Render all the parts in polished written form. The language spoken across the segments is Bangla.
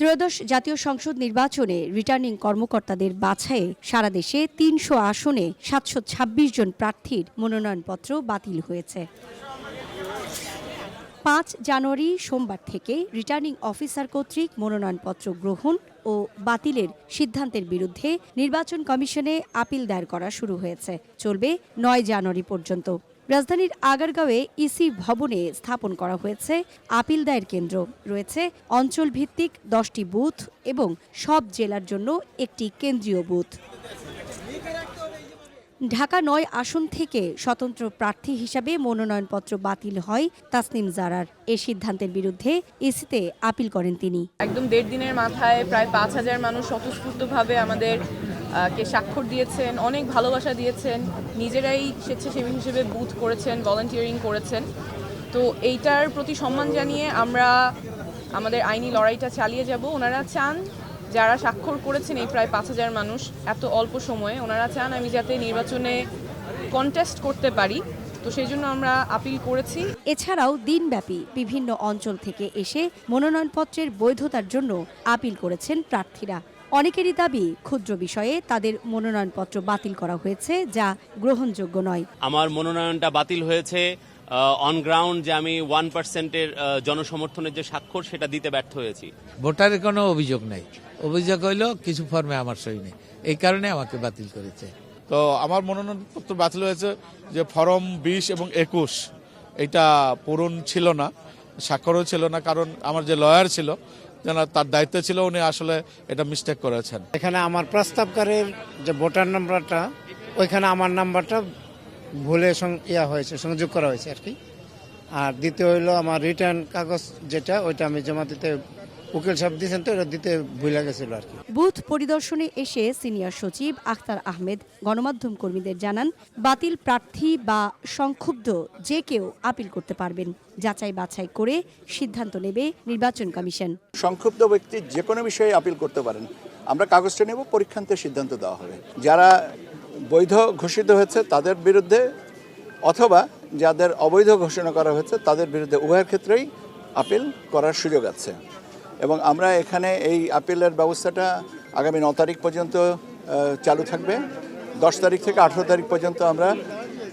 ত্রয়োদশ জাতীয় সংসদ নির্বাচনে রিটার্নিং কর্মকর্তাদের বাছাইয়ে সারা দেশে ৩০০ আসনে ৭২৬ জন প্রার্থীর মনোনয়নপত্র বাতিল হয়েছে। ৫ জানুয়ারি সোমবার থেকে রিটার্নিং অফিসার কর্তৃক মনোনয়নপত্র গ্রহণ ও বাতিলের সিদ্ধান্তের বিরুদ্ধে নির্বাচন কমিশনে আপিল দায়ের করা শুরু হয়েছে। চলবে ৯ জানুয়ারি পর্যন্ত। রাজধানীর আগারগাঁওয়ে ইসি ভবনে স্থাপন করা হয়েছে আপিল দায়ের কেন্দ্র। রয়েছে অঞ্চল ভিত্তিক ১০টি বুথ এবং সব জেলার জন্য একটি কেন্দ্রীয় বুথ। ঢাকা ৯ আসন থেকে স্বতন্ত্র প্রার্থী হিসাবে মনোনয়নপত্র বাতিল হয় তাসনিম জারার। এ সিদ্ধান্তের বিরুদ্ধে ইসিতে আপিল করেন তিনি। একদম ১.৫ দিনের মাথায় প্রায় ৫,০০০ মানুষ স্বতঃস্ফূর্তভাবে আমাদের কে স্বাক্ষর দিয়েছেন, অনেক ভালোবাসা দিয়েছেন, নিজেরাই স্বেচ্ছাসেবী হিসেবে বুথ করেছেন, ভলান্টিয়ারিং করেছেন। তো এইটার প্রতি সম্মান জানিয়ে আমরা আমাদের আইনি লড়াইটা চালিয়ে যাব। ওনারা চান, যারা স্বাক্ষর করেছেন এই প্রায় ৫,০০০ মানুষ এত অল্প সময়ে, ওনারা চান আমি যাতে নির্বাচনে কন্টেস্ট করতে পারি। তো সেই জন্য আমরা আপিল করেছি। এছাড়াও দিনব্যাপী বিভিন্ন অঞ্চল থেকে এসে মনোনয়নপত্রের বৈধতার জন্য আপিল করেছেন প্রার্থীরা। অনেকেরই দাবি ক্ষুদ্র বিষয়ে তাদের মনোনয়নপত্র বাতিল করা হয়েছে, যা গ্রহণযোগ্য নয়। আমার মনোনয়নটা বাতিল হয়েছে অন গ্রাউন্ড যে আমি 1%-এর জনসমর্থনের যে স্বাক্ষর সেটা দিতে ব্যর্থ হয়েছি। ভোটারের কোনো অভিযোগ নেই, অভিযোগ হইল কিছু ফর্মে আমার সই নেই, এই কারণে আমাকে বাতিল করেছে। তো আমার মনোনয়নপত্র বাতিল হয়েছে যে ফর্ম ২০ এবং ২১ এটা পূরণ ছিল না, স্বাক্ষরও ছিল না, কারণ আমার যে লয়ার ছিল তার দায়িত্ব ছিল, উনি আসলে এটা মিস্টেক করেছেন। এখানে আমার প্রস্তাবকারীর যে ভোটার নাম্বারটা, ওইখানে আমার নাম্বারটা ভুলে হয়েছে, সংযোগ করা হয়েছে আর কি। আর দ্বিতীয় হইলো আমার রিটার্ন কাগজ যেটা, ওইটা আমি জমা দিতে উকিল সাহেব দিয়েছেন, তো এটা দিতে ভুলে গেছিল আর কি। বুথ পরিদর্শনে এসে সিনিয়র সচিব আখতার আহমেদ গণমাধ্যম কর্মীদের জানান, বাতিল প্রার্থী বা সংক্ষুব্ধ যে কেউ আপিল করতে পারবেন। যাচাই বাছাই করে সিদ্ধান্ত নেবে নির্বাচন কমিশন। সংক্ষুব্ধ ব্যক্তি যে কোনো বিষয়ে আপিল করতে পারেন। আমরা কাগজটা নেব, পরীক্ষান্তে সিদ্ধান্ত দেওয়া হবে। যারা বৈধ ঘোষিত হয়েছে তাদের বিরুদ্ধে অথবা যাদের অবৈধ ঘোষণা করা হয়েছে তাদের বিরুদ্ধে, উভয়ের ক্ষেত্রেই আপিল করার সুযোগ আছে। এবং আমরা এখানে এই আপিলের ব্যবস্থাটা আগামী ৯ তারিখ পর্যন্ত চালু থাকবে। ১০ তারিখ থেকে ১৮ তারিখ পর্যন্ত আমরা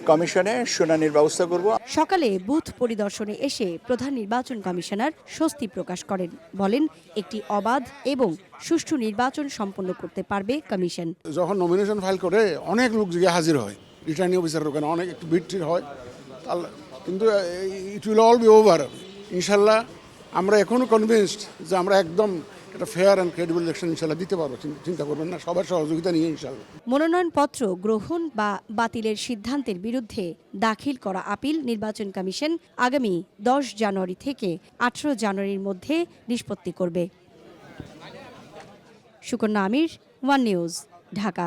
কমিশনে শুনানির ব্যবস্থা করব। সকালে বুথ পরিদর্শনে এসে প্রধান নির্বাচন কমিশনার স্বস্তি প্রকাশ করেন। বলেন, একটি অবাধ এবং সুষ্ঠু নির্বাচন সম্পন্ন করতে পারবে কমিশন। যখন নমিনেশন ফাইল করে অনেক লোক গিয়ে হাজির হয়, রিটার্নিং অফিসারের ওখানে অনেক একটু ভিড় হয়, কিন্তু it will all be over ইনশাল্লাহ। আমরা এখনো কনভিন্সড যে আমরা একদম একটা ফেয়ার অ্যান্ড ক্রেডিবল ইলেকশন ইনশাল্লাহ দিতে পারবো। চিন্তা করবেন না, সবার সহযোগিতা নিয়ে ইনশাল্লাহ। মনোনয়নপত্র গ্রহণ বা বাতিলের সিদ্ধান্তের বিরুদ্ধে দাখিল করা আপিল নির্বাচন কমিশন আগামী ১০ জানুয়ারি থেকে ১৮ জানুয়ারির মধ্যে নিষ্পত্তি করবে। সুকন্যা আমির, ওয়ান নিউজ, ঢাকা।